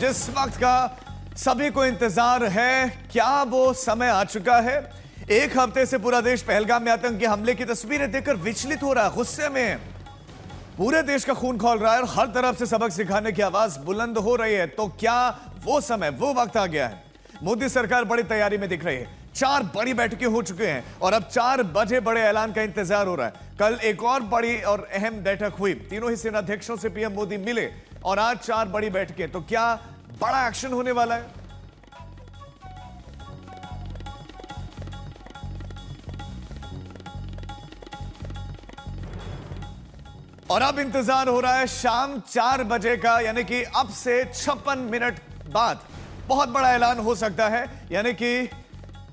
जिस वक्त का सभी को इंतजार है, क्या वो समय आ चुका है? एक हफ्ते से पूरा देश पहलगाम में आतंकी हमले की तस्वीरें देखकर विचलित हो रहा है, गुस्से में है। पूरे देश का खून खौल रहा है और हर तरफ से सबक सिखाने की आवाज बुलंद हो रही है। तो क्या वो समय, वो वक्त आ गया है? मोदी सरकार बड़ी तैयारी में दिख रही है। 4 बड़ी बैठकें हो चुकी हैं और अब 4 बजे बड़े ऐलान का इंतजार हो रहा है। कल एक और बड़ी और अहम बैठक हुई, तीनों ही सेनाध्यक्षों से पीएम मोदी मिले और आज 4 बड़ी बैठकें। तो क्या बड़ा एक्शन होने वाला है? और अब इंतजार हो रहा है शाम 4 बजे का, यानी कि अब से 56 मिनट बाद बहुत बड़ा ऐलान हो सकता है। यानी कि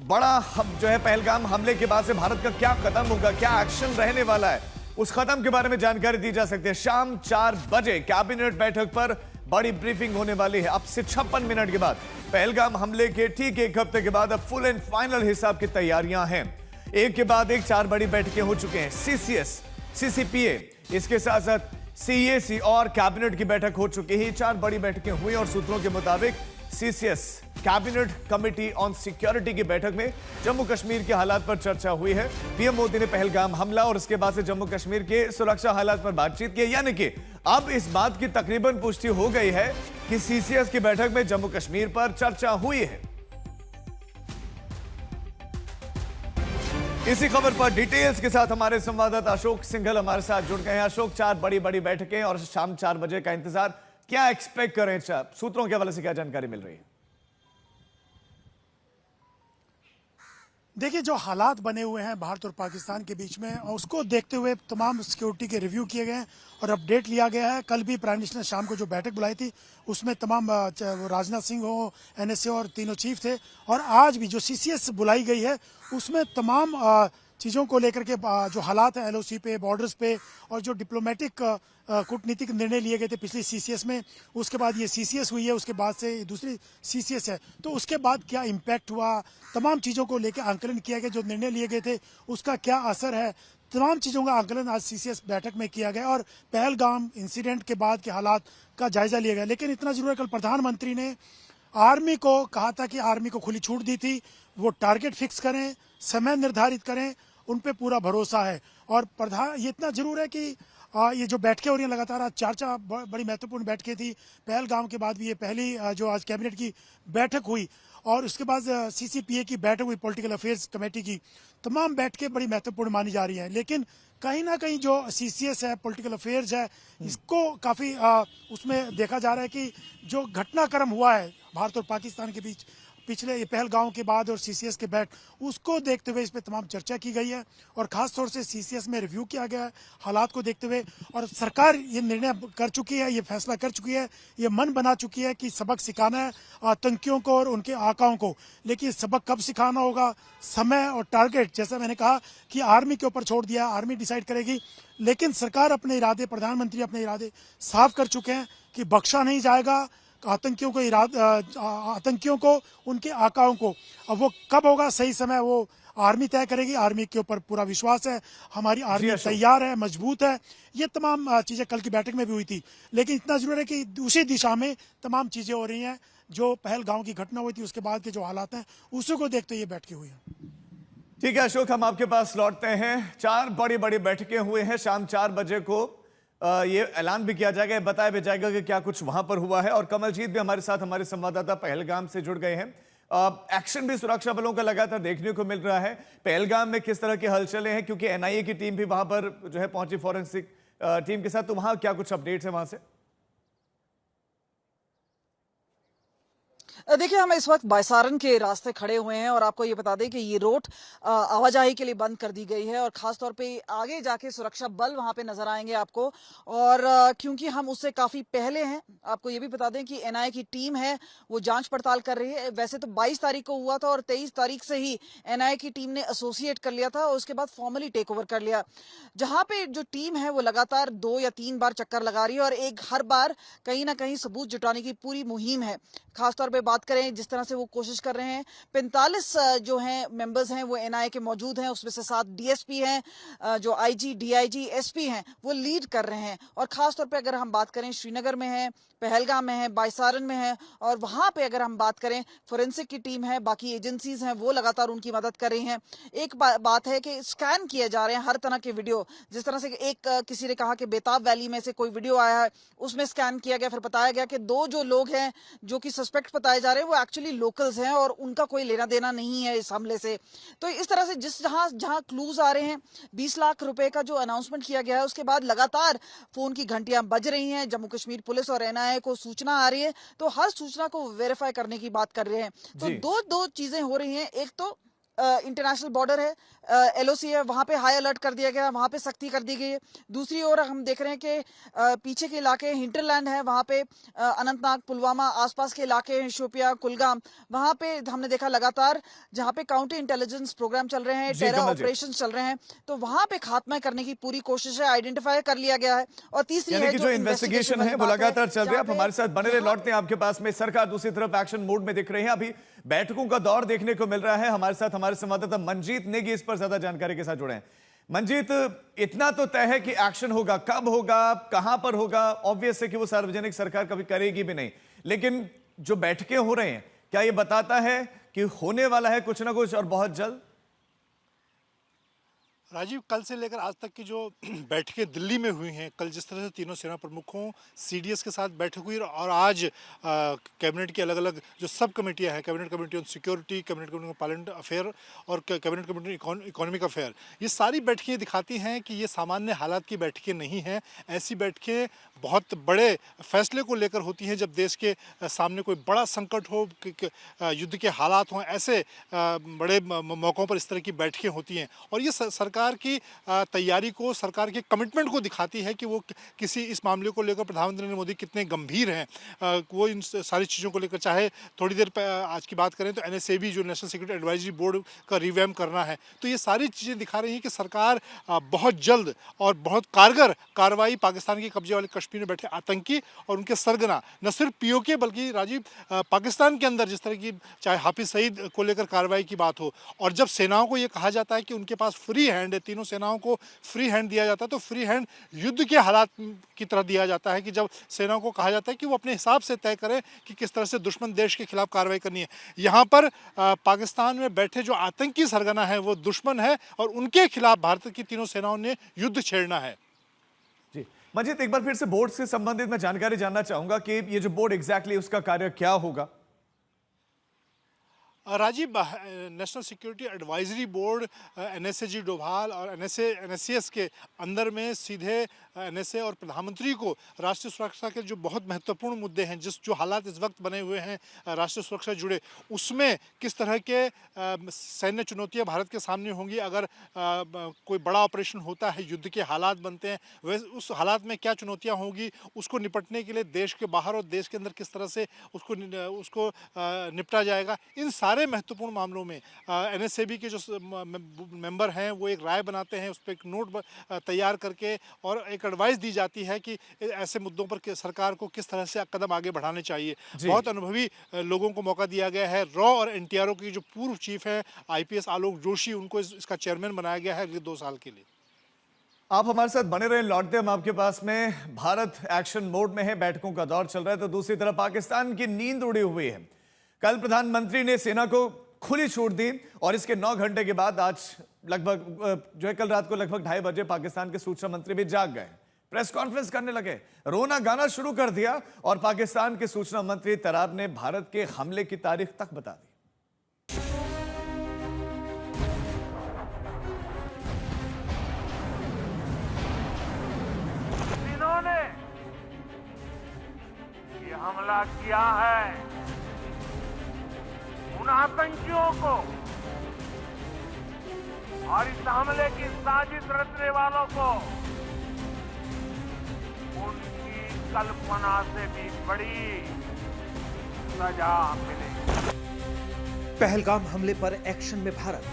बड़ा जो है पहलगाम हमले के बाद से भारत का क्या कदम होगा, क्या एक्शन रहने वाला है, उस कदम के बारे में जानकारी दी जा सकती है। शाम 4 बजे कैबिनेट बैठक पर बड़ी ब्रीफिंग होने वाली है। अब से 56 मिनट के बाद पहलगाम हमले के ठीक एक हफ्ते के बाद अब फुल एंड फाइनल हिसाब की तैयारियां हैं। एक के बाद एक 4 बड़ी बैठकें हो चुके हैं। सीसीएस, सीसीपीए, इसके साथ साथ सीएसी और कैबिनेट की बैठक हो चुकी है। 4 बड़ी बैठकें हुई और सूत्रों के मुताबिक CCS cabinet committee on security की बैठक में जम्मू कश्मीर के हालात पर चर्चा हुई है। पीएम मोदी ने पहलगाम हमला और उसके बाद से जम्मू कश्मीर के सुरक्षा हालात पर बातचीत की, यानी कि अब इस बात की तकरीबन पुष्टि हो गई है कि सीसीएस की बैठक में जम्मू कश्मीर पर चर्चा हुई है। इसी खबर पर डिटेल्स के साथ हमारे संवाददाता अशोक सिंघल हमारे साथ जुड़ गए हैं। अशोक, 4 बड़ी बैठकें और शाम 4 बजे का इंतजार, क्या एक्सपेक्ट करें? सूत्रों के हवाले से क्या जानकारी मिल रही है? देखिए, जो हालात बने हुए हैं भारत और पाकिस्तान के बीच में, उसको देखते हुए तमाम सिक्योरिटी के रिव्यू किए गए हैं और अपडेट लिया गया है। कल भी प्राइम मिनिस्टर ने शाम को जो बैठक बुलाई थी उसमें तमाम राजनाथ सिंह हो, एनएसए और तीनों चीफ थे, और आज भी जो सीसीएस बुलाई गई है उसमें तमाम चीज़ों को लेकर के जो हालात हैं एलओसी पे, बॉर्डर्स पे, और जो डिप्लोमेटिक कूटनीतिक निर्णय लिए गए थे पिछली सीसीएस में, उसके बाद ये सीसीएस हुई है, उसके बाद से दूसरी सीसीएस है, तो उसके बाद क्या इम्पैक्ट हुआ, तमाम चीज़ों को लेकर आंकलन किया गया। जो निर्णय लिए गए थे उसका क्या असर है, तमाम चीज़ों का आंकलन आज सीसीएस बैठक में किया गया और पहलगाम इंसिडेंट के बाद के हालात का जायजा लिया गया। लेकिन इतना जरूर है, कल प्रधानमंत्री ने आर्मी को कहा था कि आर्मी को खुली छूट दी थी, वो टारगेट फिक्स करें, समय निर्धारित करें, उन पे पूरा भरोसा है। और ये इतना जरूर है कि ये जो बैठकें हो रही हैं लगातार, आज 4 बड़ी महत्वपूर्ण बैठकें थी। पहलगाम के बाद भी ये पहली जो आज कैबिनेट की बैठक हुई और उसके बाद सीसीपीए की बैठक हुई, पॉलिटिकल अफेयर्स कमेटी की। तमाम बैठकें बड़ी महत्वपूर्ण मानी जा रही हैं, लेकिन कहीं ना कहीं जो सीसीएस है, पॉलिटिकल अफेयर्स है, इसको काफ़ी उसमें देखा जा रहा है कि जो घटनाक्रम हुआ है भारत और पाकिस्तान के बीच पिछले पहलगांव के बाद और सीसीएस के बैठ, उसको देखते हुए इस पर तमाम चर्चा की गई है और खास तौर से सीसीएस में रिव्यू किया गया है हालात को देखते हुए। और सरकार ये निर्णय कर चुकी है, ये फैसला कर चुकी है, ये मन बना चुकी है कि सबक सिखाना है आतंकियों को और उनके आकाओं को। लेकिन सबक कब सिखाना होगा, समय और टारगेट, जैसा मैंने कहा कि आर्मी के ऊपर छोड़ दिया, आर्मी डिसाइड करेगी। लेकिन सरकार अपने इरादे, प्रधानमंत्री अपने इरादे साफ कर चुके हैं कि बख्शा नहीं जाएगा आतंकियों को, उनके आकाओं को। अब वो कब होगा, सही समय वो आर्मी तय करेगी। आर्मी के ऊपर पूरा विश्वास है, हमारी आर्मी तैयार है, मजबूत है। ये तमाम चीजें कल की बैठक में भी हुई थी। लेकिन इतना जरूर है कि उसी दिशा में तमाम चीजें हो रही हैं। जो पहलगांव की घटना हुई थी उसके बाद के जो हालात हैं उसी को देखते ये बैठकें हुई हैं। ठीक है अशोक, हम आपके पास लौटते हैं। 4 बड़ी बैठकें हुए हैं। शाम 4 बजे को ये ऐलान भी किया जाएगा, बताया भी जाएगा कि क्या कुछ वहां पर हुआ है। और कमलजीत भी हमारे साथ, हमारे संवाददाता पहलगाम से जुड़ गए हैं। एक्शन भी सुरक्षा बलों का लगातार देखने को मिल रहा है। पहलगाम में किस तरह की हलचलें हैं, क्योंकि एनआईए की टीम भी वहां पर जो है पहुंची फॉरेंसिक टीम के साथ, तो वहां क्या कुछ अपडेट्स है वहां से? देखिए, हम इस वक्त बायसारन के रास्ते खड़े हुए हैं और आपको ये बता दें कि ये रोड आवाजाही के लिए बंद कर दी गई है और खास तौर पे आगे जाके सुरक्षा बल वहां पे नजर आएंगे आपको। और क्योंकि हम उससे काफी पहले हैं, आपको ये भी बता दें कि एनआईए की टीम है वो जांच पड़ताल कर रही है। वैसे तो 22 तारीख को हुआ था और 23 तारीख से ही एनआईए की टीम ने एसोसिएट कर लिया था और उसके बाद फॉर्मली टेक ओवर कर लिया। जहां पे जो टीम है वो लगातार 2 या 3 बार चक्कर लगा रही है और हर बार कहीं ना कहीं सबूत जुटाने की पूरी मुहिम है। खासतौर पर बात करें जिस तरह से वो कोशिश कर रहे हैं, 45 जो हैं मेंबर्स हैं वो एनआईए के मौजूद हैं, उसमें से 7 डीएसपी हैं, जो आईजी, डीआईजी, एसपी हैं वो लीड कर रहे हैं। और खासतौर पे अगर हम बात करें श्रीनगर में है, पहलगाम में है, बायसारन में है, और वहां पे अगर हम बात करें फोरेंसिक की टीम है, बाकी एजेंसीज हैं वो लगातार उनकी मदद कर रही हैं। एक बात है कि स्कैन किए जा रहे हैं हर तरह के वीडियो, जिस तरह से एक किसी ने कहा कि बेताब वैली में से कोई वीडियो आया है, उसमें स्कैन किया गया, फिर बताया गया कि 2 जो लोग हैं जो कि सस्पेक्ट बताए जा रहे हैं वो एक्चुअली लोकल्स हैं और उनका कोई लेना देना नहीं है इस हमले से। तो इस तरह से जहां क्लूज आ रहे हैं, 20 लाख रुपए का जो अनाउंसमेंट किया गया है उसके बाद लगातार फोन की घंटियां बज रही हैं, जम्मू कश्मीर पुलिस और एनआईए को सूचना आ रही है, तो हर सूचना को वेरीफाई करने की बात कर रहे हैं। तो दो चीजें हो रही हैं, एक तो इंटरनेशनल बॉर्डर है, एलओसी है, वहां पे हाई अलर्ट कर दिया गया, वहां पे सख्ती कर दी गई है। दूसरी ओर हम देख रहे हैं कि पीछे के इलाके हिंटरलैंड है, वहां पे अनंतनाग, पुलवामा, आसपास के इलाके शोपिया, कुलगाम, वहां पे हमने देखा लगातार जहां पे काउंटर इंटेलिजेंस प्रोग्राम चल रहे हैं, टेरर ऑपरेशन चल रहे हैं, तो वहां पे खात्मा करने की पूरी कोशिश है, आइडेंटिफाई कर लिया गया है। और तीसरी है जो इन्वेस्टिगेशन है वो लगातार चल रही है। आप हमारे साथ बने रहे, लौटते हैं आपके पास में। सरकार दूसरी तरफ एक्शन मोड में दिख रही है, अभी बैठकों का दौर देखने को मिल रहा है। हमारे साथ हमारे संवाददाता मंजीत नेगी इस पर ज्यादा जानकारी के साथ जुड़े हैं। मंजीत, इतना तो तय है कि एक्शन होगा, कब होगा, कहां पर होगा? ऑब्वियस है कि वो सार्वजनिक सरकार कभी करेगी भी नहीं, लेकिन जो बैठकें हो रहे हैं क्या ये बताता है कि होने वाला है कुछ ना कुछ और बहुत जल्द? राजीव, कल से लेकर आज तक की जो बैठकें दिल्ली में हुई हैं, कल जिस तरह से तीनों सेना प्रमुखों, सीडीएस के साथ बैठक हुई और आज कैबिनेट की अलग अलग जो सब कमेटियां हैं, cabinet committee on security, cabinet committee on parliament affair और कैबिनेट कमेटी इकोनॉमिक अफेयर, ये सारी बैठकें दिखाती हैं कि ये सामान्य हालात की बैठकें नहीं हैं। ऐसी बैठकें बहुत बड़े फैसले को लेकर होती हैं, जब देश के सामने कोई बड़ा संकट हो, युद्ध के हालात हों, ऐसे बड़े मौक़ों पर इस तरह की बैठकें होती हैं। और ये सरकार की तैयारी को, सरकार के कमिटमेंट को दिखाती है कि वो किसी इस मामले को लेकर प्रधानमंत्री नरेंद्र मोदी कितने गंभीर हैं। वो इन सारी चीज़ों को लेकर, चाहे थोड़ी देर आज की बात करें तो एनएसएबी जो नेशनल सिक्योरिटी एडवाइजरी बोर्ड का रिवैम्प करना है, तो ये सारी चीज़ें दिखा रही हैं कि सरकार बहुत जल्द और बहुत कारगर कार्रवाई पाकिस्तान के कब्जे वाले कश्मीर में बैठे आतंकी और उनके सरगना, न सिर्फ पीओके बल्कि राजीव पाकिस्तान के अंदर जिस तरह की चाहे हाफिज सईद को लेकर कार्रवाई की बात हो, और जब सेनाओं को ये कहा जाता है कि उनके पास फ्री हैंड, तीनों सेनाओं को फ्री हैंड दिया जाता है, तो फ्री हैंड युद्ध के हालात की तरह दिया जाता है कि जब सेनाओं को कहा जाता है कि वो अपने हिसाब से तय करें कि किस तरह से दुश्मन देश के खिलाफ कार्रवाई करनी है। यहाँ पर पाकिस्तान में बैठे जो आतंकी सरगना है वो दुश्मन है और उनके खिलाफ भारत की तीनों सेनाओं ने युद्ध छेड़ना है। जी मंजीत, एक बार फिर से बोर्ड से संबंधित मैं जानकारी जानना चाहूंगा कि ये जो बोर्ड एग्जैक्टली उसका कार्य क्या होगा? Rajiv, national security advisory board NSA Doval और एनएससीएस के अंदर में सीधे एनएसए और प्रधानमंत्री को राष्ट्रीय सुरक्षा के जो बहुत महत्वपूर्ण मुद्दे हैं, जो हालात इस वक्त बने हुए हैं राष्ट्रीय सुरक्षा से जुड़े, उसमें किस तरह के सैन्य चुनौतियां भारत के सामने होंगी अगर कोई बड़ा ऑपरेशन होता है, युद्ध के हालात बनते हैं, वैसे उस हालात में क्या चुनौतियाँ होंगी, उसको निपटने के लिए देश के बाहर और देश के अंदर किस तरह से उसको निपटा जाएगा। इन सारे महत्वपूर्ण मामलों में एनएसएबी के जो मेंबर हैं वो एक राय बनाते हैं, उस पर एक नोट तैयार करके और एक एडवाइस दी जाती है कि ऐसे मुद्दों पर सरकार को किस तरह से कदम आगे बढ़ाने चाहिए। बहुत अनुभवी लोगों को मौका दिया गया है। रॉ और एनटीआरओ की जो पूर्व चीफ है आईपीएस आलोक जोशी, उनको इसका चेयरमैन बनाया गया है अगले 2 साल के लिए। आप हमारे साथ बने रहे, लौटते हम आपके पास में। भारत एक्शन मोड में है, बैठकों का दौर चल रहा है, तो दूसरी तरफ पाकिस्तान की नींद उड़ी हुई है। कल प्रधानमंत्री ने सेना को खुली छूट दी और इसके 9 घंटे के बाद आज लगभग जो है कल रात को लगभग 2:30 बजे पाकिस्तान के सूचना मंत्री भी जाग गए, प्रेस कॉन्फ्रेंस करने लगे, रोना गाना शुरू कर दिया और पाकिस्तान के सूचना मंत्री तराब ने भारत के हमले की तारीख तक बता दी। इन्होंने ये हमला किया है, उन आतंकियों को और इस हमले की साजिश रचने वालों को उनकी कल्पना से भी बड़ी सजा मिलेगी। पहलगाम हमले पर एक्शन में भारत।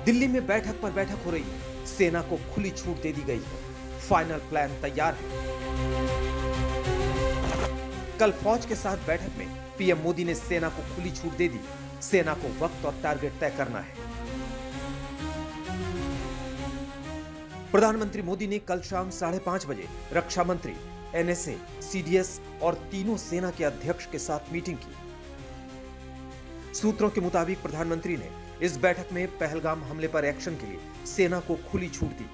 दिल्ली में बैठक पर बैठक हो रही है, सेना को खुली छूट दे दी गई है, फाइनल प्लान तैयार है। कल फौज के साथ बैठक में पीएम मोदी ने सेना को खुली छूट दे दी। सेना को वक्त और टारगेट तय करना है। प्रधानमंत्री मोदी ने कल शाम 5:30 बजे रक्षा मंत्री, एनएसए, सीडीएस और तीनों सेना के अध्यक्ष के साथ मीटिंग की। सूत्रों के मुताबिक प्रधानमंत्री ने इस बैठक में पहलगाम हमले पर एक्शन के लिए सेना को खुली छूट दी।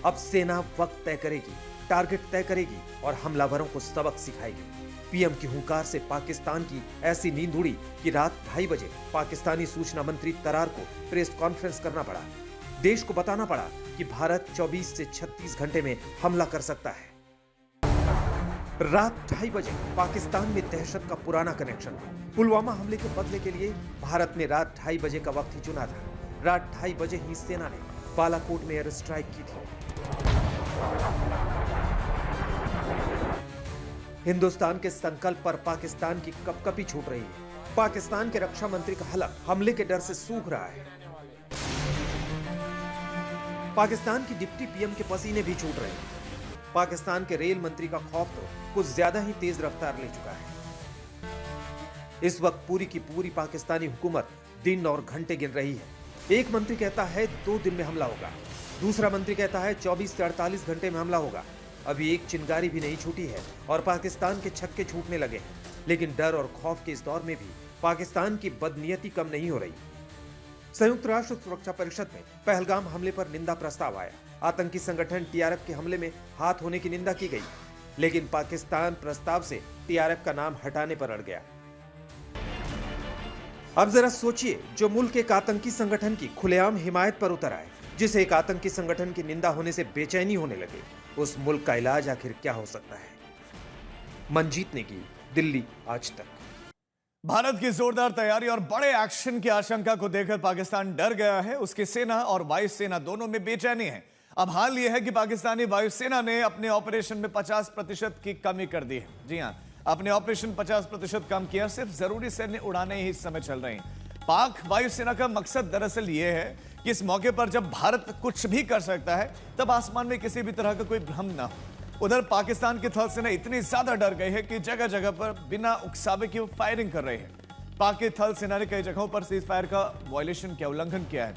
अब सेना वक्त तय करेगी, टारगेट तय करेगी और हमलावरों को सबक सिखाएगी। पीएम की हुंकार से पाकिस्तान की ऐसी नींद उड़ी कि रात 2:30 बजे पाकिस्तानी सूचना मंत्री तरार को प्रेस कॉन्फ्रेंस करना पड़ा। देश को बताना पड़ा कि भारत 24 से 36 घंटे में हमला कर सकता है। रात 2:30 बजे पाकिस्तान में दहशत का पुराना कनेक्शन। पुलवामा हमले के बदले के लिए भारत ने रात 2:30 बजे का वक्त ही चुना था। रात 2:30 बजे ही सेना ने बालाकोट में एयर स्ट्राइक की थी। हिंदुस्तान के संकल्प पर पाकिस्तान की कपकपी छूट रही है। पाकिस्तान के रक्षा मंत्री का हलक हमले के डर से सूख रहा है। पाकिस्तान की डिप्टी पीएम के पसीने भी छूट रहे हैं। पाकिस्तान के रेल मंत्री का खौफ तो कुछ ज्यादा ही तेज रफ्तार ले चुका है। इस वक्त पूरी की पूरी पाकिस्तानी हुकूमत दिन और घंटे गिन रही है। एक मंत्री कहता है 2 दिन में हमला होगा, दूसरा मंत्री कहता है 24 से 48 घंटे में हमला होगा। अभी एक चिंगारी भी नहीं छूटी है और पाकिस्तान के छक्के छूटने लगे हैं। लेकिन डर और खौफ के इस दौर में भी पाकिस्तान की बदनीयती कम नहीं हो रही। संयुक्त राष्ट्र सुरक्षा परिषद में पहलगाम हमले पर निंदा प्रस्ताव आया। आतंकी संगठन टीआरएफ के हमले में हाथ होने की निंदा की गई, लेकिन पाकिस्तान प्रस्ताव से टीआरएफ का नाम हटाने पर अड़ गया। अब जरा सोचिए, जो मुल्क एक आतंकी संगठन की खुलेआम हिमायत पर उतर आए, जिसे एक आतंकी संगठन की निंदा होने से बेचैनी होने लगे, उस मुल्क का इलाज आखिर क्या हो सकता है? मंजीत नेगी, दिल्ली आज तक। भारत की जोरदार तैयारी और बड़े एक्शन की आशंका को देखकर पाकिस्तान डर गया है। उसकी सेना और वायुसेना दोनों में बेचैनी है। अब हाल यह है कि पाकिस्तानी वायुसेना ने अपने ऑपरेशन में 50% की कमी कर दी है। जी हां, अपने ऑपरेशन 50% कम किया। सिर्फ जरूरी सैन्य उड़ानें ही इस समय चल रही हैं। पाक वायुसेना का मकसद दरअसल यह है कि इस मौके पर जब भारत कुछ भी कर सकता है, तब आसमान में किसी भी तरह का कोई भ्रम ना हो। उधर पाकिस्तान की थल सेना इतनी ज्यादा डर गई है कि जगह जगह पर बिना उकसावे की वो फायरिंग कर रही है। पाक की थल सेना ने कई जगहों पर सीज फायर का वायलेशन किया, उल्लंघन किया है।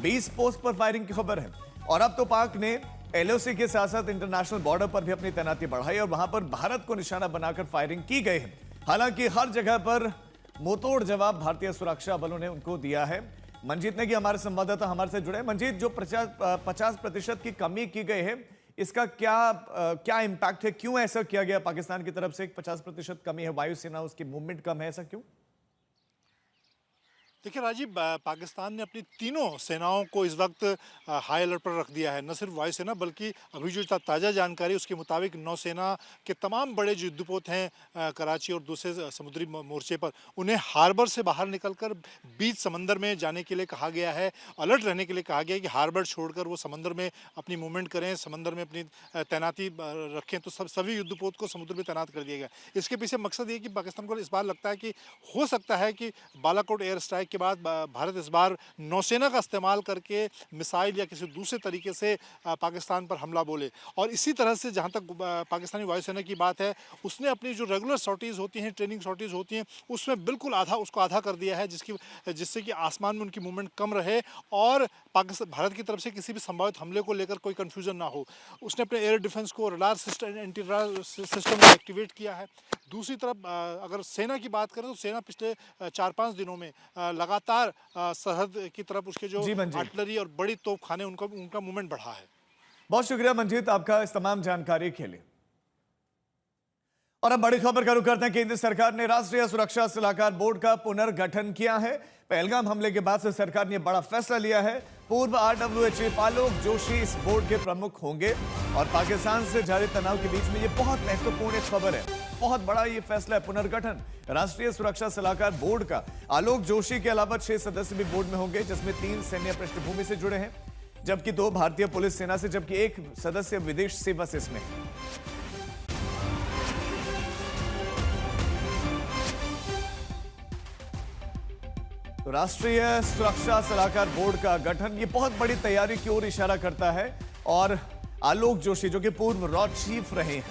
20 पोस्ट पर फायरिंग की खबर है। और अब तो पाक ने एलओसी के साथ साथ इंटरनेशनल बॉर्डर पर भी अपनी तैनाती बढ़ाई और वहां पर भारत को निशाना बनाकर फायरिंग की गई है। हालांकि हर जगह पर मुंहतोड़ जवाब भारतीय सुरक्षा बलों ने उनको दिया है। मंजीत ने कि हमारे संवाददाता हमारे से जुड़े। मंजीत, जो 50% की कमी की गई है, इसका क्या इंपैक्ट है? क्यों ऐसा किया गया? पाकिस्तान की तरफ से 50% कमी है, वायुसेना उसकी मूवमेंट कम है, ऐसा क्यों? देखिए राजीव, पाकिस्तान ने अपनी तीनों सेनाओं को इस वक्त हाई अलर्ट पर रख दिया है। न सिर्फ वायुसेना बल्कि अभी जो ताज़ा जानकारी उसके मुताबिक नौसेना के तमाम बड़े जो युद्धपोत हैं कराची और दूसरे समुद्री मोर्चे पर, उन्हें हार्बर से बाहर निकलकर बीच समंदर में जाने के लिए कहा गया है। अलर्ट रहने के लिए कहा गया है कि हार्बर छोड़कर वो समंदर में अपनी मूवमेंट करें, समंदर में अपनी तैनाती रखें। तो सभी युद्धपोत को समुद्र में तैनात कर दिया गया। इसके पीछे मकसद ये कि पाकिस्तान को इस बार लगता है कि हो सकता है कि बालाकोट एयर स्ट्राइक के बाद भारत इस बार नौसेना का इस्तेमाल करके मिसाइल या किसी दूसरे तरीके से पाकिस्तान पर हमला बोले। और इसी तरह से जहां तक पाकिस्तानी वायुसेना की बात है, उसने अपनी जो रेगुलर सॉर्टीज होती हैं, ट्रेनिंग सॉर्टीज होती हैं, उसमें बिल्कुल उसको आधा कर दिया है, जिससे कि आसमान में उनकी मूवमेंट कम रहे और भारत की तरफ से किसी भी संभावित हमले को लेकर कोई कंफ्यूजन ना हो। उसने अपने एयर डिफेंस को, radar system, anti radar system को एक्टिवेट किया है। दूसरी तरफ अगर सेना की बात करें तो सेना पिछले 4-5 दिनों में लगातार सरहद की तरफ उसके जो आर्टिलरी और बड़ी तोपखाने उनका मूवमेंट बढ़ा है। बहुत शुक्रिया मंजीत आपका इस तमाम जानकारी के लिए। और अब बड़ी खबर का रुख करते हैं। केंद्र सरकार ने राष्ट्रीय सुरक्षा सलाहकार बोर्ड का पुनर्गठन किया है। पहलगाम हमले के बाद से सरकार ने बड़ा फैसला लिया है। पूर्व RWA चीफ आलोक जोशी इस बोर्ड के प्रमुख होंगे और पाकिस्तान से जारी तनाव के बीच में ये बहुत महत्वपूर्ण एक खबर है। बहुत बड़ा ये फैसला है, पुनर्गठन राष्ट्रीय सुरक्षा सलाहकार बोर्ड का। आलोक जोशी के अलावा 6 सदस्य भी बोर्ड में होंगे, जिसमें 3 सैन्य पृष्ठभूमि से जुड़े हैं, जबकि 2 भारतीय पुलिस सेना से, जबकि 1 सदस्य विदेश सेवा से इसमें। तो राष्ट्रीय सुरक्षा सलाहकार बोर्ड का गठन ये बहुत बड़ी तैयारी की ओर इशारा करता है। और आलोक जोशी, जो कि पूर्व रॉ चीफ रहे हैं,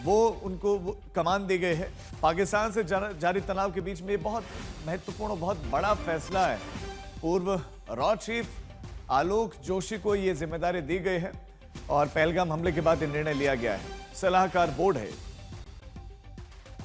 वो उनको कमान दी गई है। पाकिस्तान से जारी तनाव के बीच में ये बहुत महत्वपूर्ण और बहुत बड़ा फैसला है। पूर्व रॉ चीफ आलोक जोशी को ये जिम्मेदारी दी गई है और पहलगाम हमले के बाद ये निर्णय लिया गया है। सलाहकार बोर्ड है